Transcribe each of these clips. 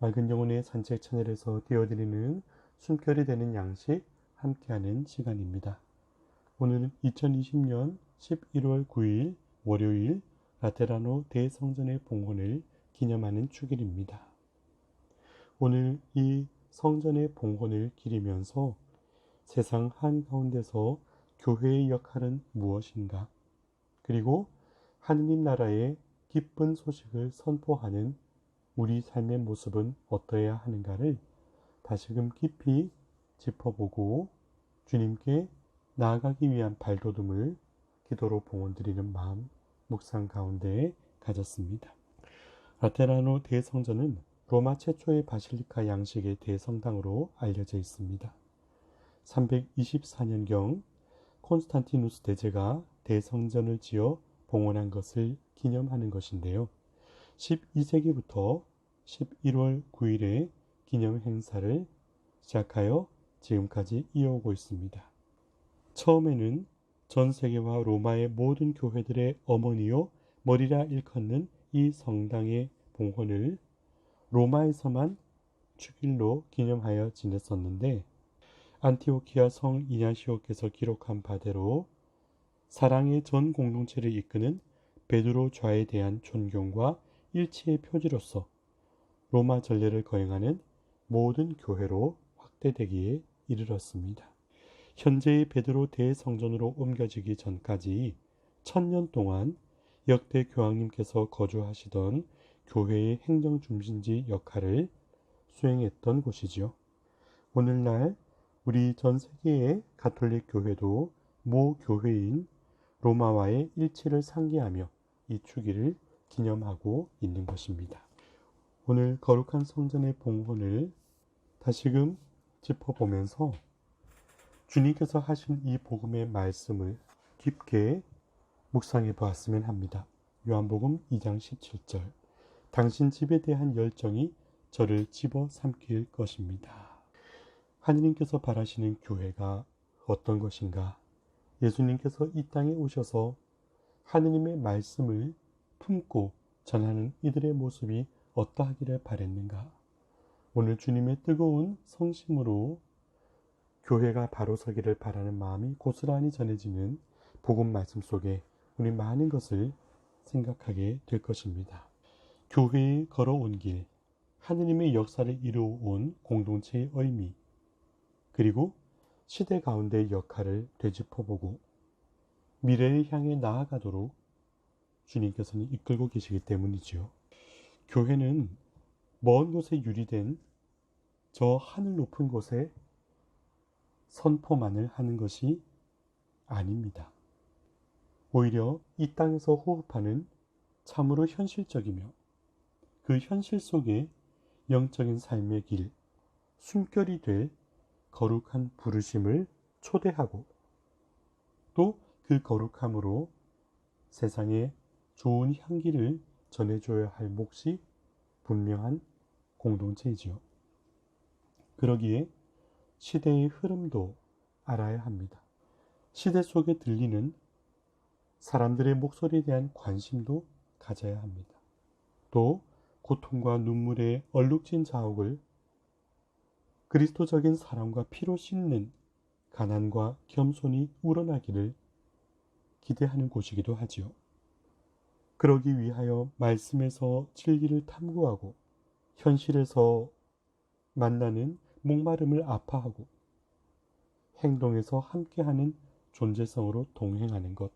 맑은 영혼의 산책 채널에서 띄워드리는 숨결이 되는 양식 함께하는 시간입니다. 오늘은 2020년 11월 9일 월요일 라테라노 대성전의 봉헌을 기념하는 축일입니다. 오늘 이 성전의 봉헌을 기리면서 세상 한가운데서 교회의 역할은 무엇인가? 그리고 하느님 나라의 기쁜 소식을 선포하는 우리 삶의 모습은 어떠해야 하는가를 다시금 깊이 짚어보고 주님께 나아가기 위한 발돋움을 기도로 봉헌드리는 마음 묵상 가운데 가졌습니다. 라테라노 대성전은 로마 최초의 바실리카 양식의 대성당으로 알려져 있습니다. 324년경 콘스탄티누스 대제가 대성전을 지어 봉헌한 것을 기념하는 것인데요. 12세기부터 11월 9일에 기념 행사를 시작하여 지금까지 이어오고 있습니다. 처음에는 전 세계와 로마의 모든 교회들의 어머니요 머리라 일컫는 이 성당의 봉헌을 로마에서만 축일로 기념하여 지냈었는데 안티오키아 성 이냐시오께서 기록한 바대로 사랑의 전 공동체를 이끄는 베드로 좌에 대한 존경과 일치의 표지로서 로마 전례를 거행하는 모든 교회로 확대되기에 이르렀습니다. 현재의 베드로 대성전으로 옮겨지기 전까지 1000년 동안 역대 교황님께서 거주하시던 교회의 행정중심지 역할을 수행했던 곳이지요. 오늘날 우리 전 세계의 가톨릭 교회도 모 교회인 로마와의 일치를 상기하며 이 축일을 기념하고 있는 것입니다. 오늘 거룩한 성전의 봉헌을 다시금 짚어보면서 주님께서 하신 이 복음의 말씀을 깊게 묵상해 보았으면 합니다. 요한복음 2장 17절 당신 집에 대한 열정이 저를 집어삼킬 것입니다. 하느님께서 바라시는 교회가 어떤 것인가? 예수님께서 이 땅에 오셔서 하느님의 말씀을 품고 전하는 이들의 모습이 어떠하기를 바랬는가? 오늘 주님의 뜨거운 성심으로 교회가 바로 서기를 바라는 마음이 고스란히 전해지는 복음 말씀 속에 우리 많은 것을 생각하게 될 것입니다. 교회에 걸어온 길, 하느님의 역사를 이루어온 공동체의 의미, 그리고 시대 가운데의 역할을 되짚어보고 미래를 향해 나아가도록 주님께서는 이끌고 계시기 때문이지요. 교회는 먼 곳에 유리된 저 하늘 높은 곳에 선포만을 하는 것이 아닙니다. 오히려 이 땅에서 호흡하는 참으로 현실적이며 그 현실 속에 영적인 삶의 길, 숨결이 될 거룩한 부르심을 초대하고 또 그 거룩함으로 세상에 좋은 향기를 전해줘야 할 몫이 분명한 공동체이지요. 그러기에 시대의 흐름도 알아야 합니다. 시대 속에 들리는 사람들의 목소리에 대한 관심도 가져야 합니다. 또 고통과 눈물의 얼룩진 자욱을 그리스도적인 사랑과 피로 씻는 가난과 겸손이 우러나기를 기대하는 곳이기도 하지요. 그러기 위하여 말씀에서 진리를 탐구하고 현실에서 만나는 목마름을 아파하고 행동에서 함께하는 존재성으로 동행하는 것.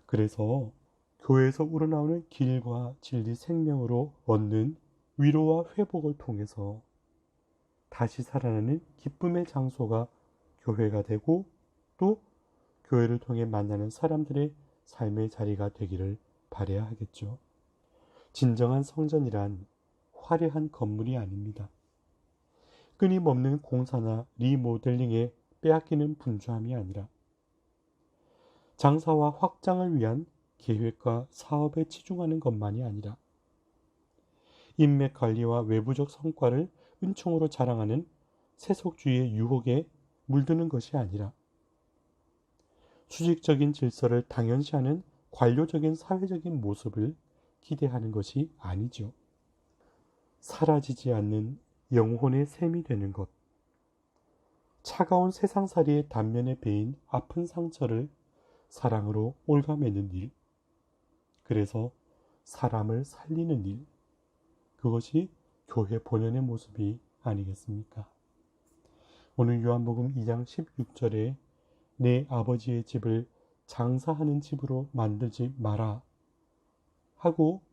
그래서 교회에서 우러나오는 길과 진리 생명으로 얻는 위로와 회복을 통해서 다시 살아나는 기쁨의 장소가 교회가 되고 또 교회를 통해 만나는 사람들의 삶의 자리가 되기를 바라야 하겠죠. 진정한 성전이란 화려한 건물이 아닙니다. 끊임없는 공사나 리모델링에 빼앗기는 분주함이 아니라 장사와 확장을 위한 계획과 사업에 치중하는 것만이 아니라 인맥 관리와 외부적 성과를 은총으로 자랑하는 세속주의의 유혹에 물드는 것이 아니라 수직적인 질서를 당연시하는 관료적인 사회적인 모습을 기대하는 것이 아니죠. 사라지지 않는 영혼의 샘이 되는 것, 차가운 세상살이의 단면에 베인 아픈 상처를 사랑으로 옭아매는 일, 그래서 사람을 살리는 일, 그것이 교회 본연의 모습이 아니겠습니까? 오늘 요한복음 2장 16절에 내 아버지의 집을 장사하는 집으로 만들지 마라 하고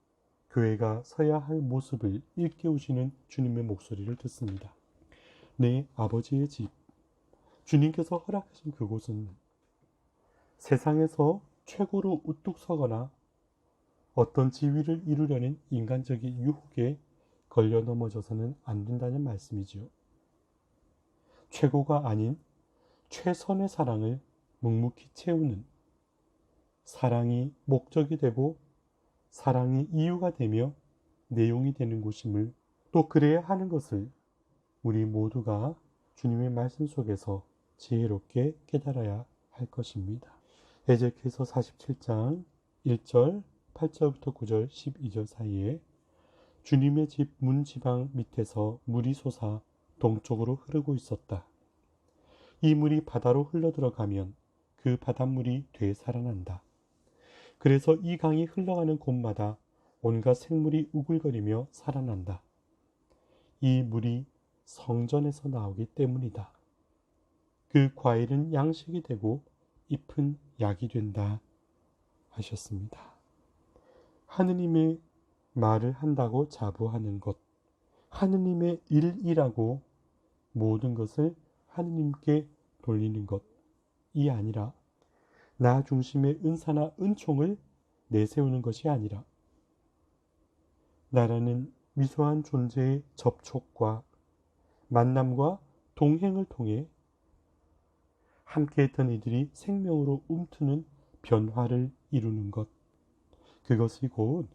교회가 서야 할 모습을 일깨우시는 주님의 목소리를 듣습니다. 내 아버지의 집, 주님께서 허락하신 그곳은 세상에서 최고로 우뚝 서거나 어떤 지위를 이루려는 인간적인 유혹에 걸려 넘어져서는 안 된다는 말씀이지요. 최고가 아닌 최선의 사랑을 묵묵히 채우는, 사랑이 목적이 되고 사랑이 이유가 되며 내용이 되는 곳임을, 또 그래야 하는 것을 우리 모두가 주님의 말씀 속에서 지혜롭게 깨달아야 할 것입니다. 에제키엘서 47장 1절 8절부터 9절 12절 사이에 주님의 집 문지방 밑에서 물이 솟아 동쪽으로 흐르고 있었다. 이 물이 바다로 흘러들어가면 그 바닷물이 되살아난다. 그래서 이 강이 흘러가는 곳마다 온갖 생물이 우글거리며 살아난다. 이 물이 성전에서 나오기 때문이다. 그 과일은 양식이 되고 잎은 약이 된다 하셨습니다. 하느님의 말을 한다고 자부하는 것, 하느님의 일이라고 모든 것을 하느님께 돌리는 것이 아니라 나 중심의 은사나 은총을 내세우는 것이 아니라 나라는 미소한 존재의 접촉과 만남과 동행을 통해 함께했던 이들이 생명으로 움트는 변화를 이루는 것, 그것이 곧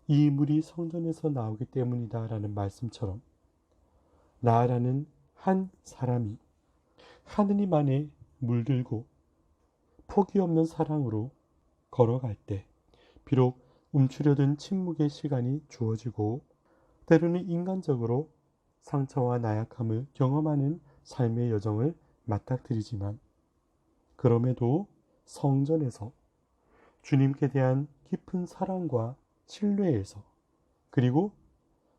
이 물이 성전에서 나오기 때문이다 라는 말씀처럼 나라는 한 사람이 하느님 안에 물들고 포기 없는 사랑으로 걸어갈 때 비록 움츠려든 침묵의 시간이 주어지고 때로는 인간적으로 상처와 나약함을 경험하는 삶의 여정을 맞닥뜨리지만 그럼에도 성전에서 주님께 대한 깊은 사랑과 신뢰에서 그리고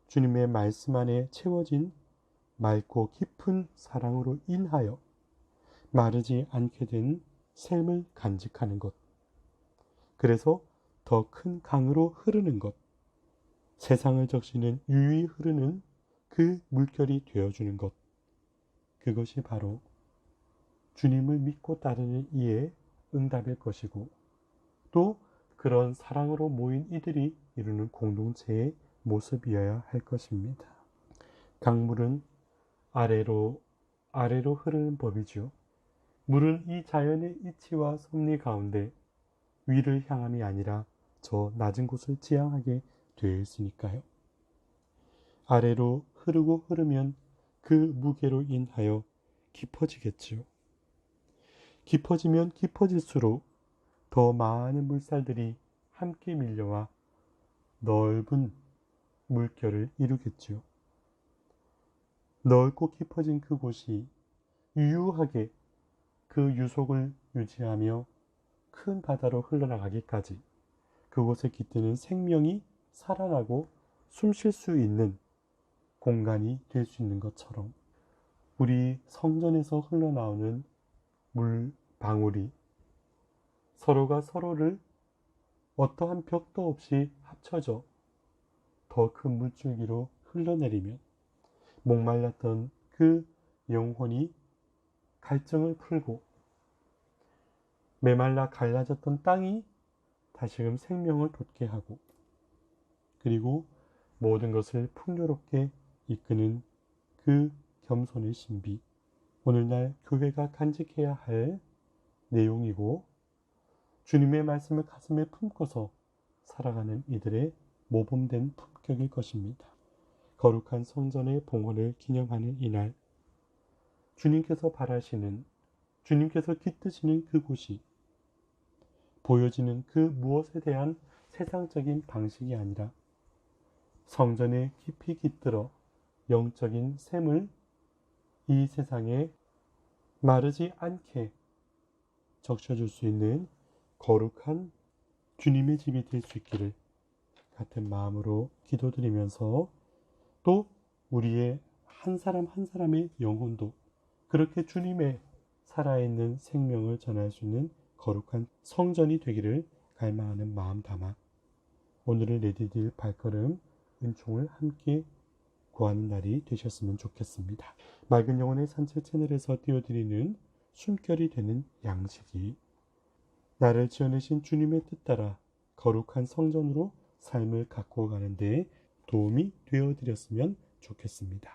주님의 말씀 안에 채워진 맑고 깊은 사랑으로 인하여 마르지 않게 된 샘을 간직하는 것, 그래서 더 큰 강으로 흐르는 것, 세상을 적시는 유유히 흐르는 그 물결이 되어주는 것, 그것이 바로 주님을 믿고 따르는 이의 응답일 것이고 또 그런 사랑으로 모인 이들이 이루는 공동체의 모습이어야 할 것입니다. 강물은 아래로 흐르는 법이죠. 물은 이 자연의 이치와 섭리 가운데 위를 향함이 아니라 저 낮은 곳을 지향하게 되어 있으니까요. 아래로 흐르고 흐르면 그 무게로 인하여 깊어지겠지요. 깊어지면 깊어질수록 더 많은 물살들이 함께 밀려와 넓은 물결을 이루겠지요. 넓고 깊어진 그곳이 유유하게 그 유속을 유지하며 큰 바다로 흘러나가기까지 그곳에 깃드는 생명이 살아나고 숨 쉴 수 있는 공간이 될 수 있는 것처럼 우리 성전에서 흘러나오는 물방울이 서로가 서로를 어떠한 벽도 없이 합쳐져 더 큰 물줄기로 흘러내리면 목말랐던 그 영혼이 갈증을 풀고 메말라 갈라졌던 땅이 다시금 생명을 돋게 하고 그리고 모든 것을 풍요롭게 이끄는 그 겸손의 신비, 오늘날 교회가 간직해야 할 내용이고 주님의 말씀을 가슴에 품고서 살아가는 이들의 모범된 품격일 것입니다. 거룩한 성전의 봉헌을 기념하는 이날, 주님께서 바라시는, 주님께서 깃드시는 그곳이 보여지는 그 무엇에 대한 세상적인 방식이 아니라 성전에 깊이 깃들어 영적인 샘을 이 세상에 마르지 않게 적셔줄 수 있는 거룩한 주님의 집이 될 수 있기를 같은 마음으로 기도드리면서, 또 우리의 한 사람 한 사람의 영혼도 그렇게 주님의 살아있는 생명을 전할 수 있는 거룩한 성전이 되기를 갈망하는 마음 담아 오늘의 내디딜 발걸음 은총을 함께 구하는 날이 되셨으면 좋겠습니다. 맑은 영혼의 산책 채널에서 띄워드리는 숨결이 되는 양식이 나를 지어내신 주님의 뜻 따라 거룩한 성전으로 삶을 갖고 가는 데 도움이 되어드렸으면 좋겠습니다.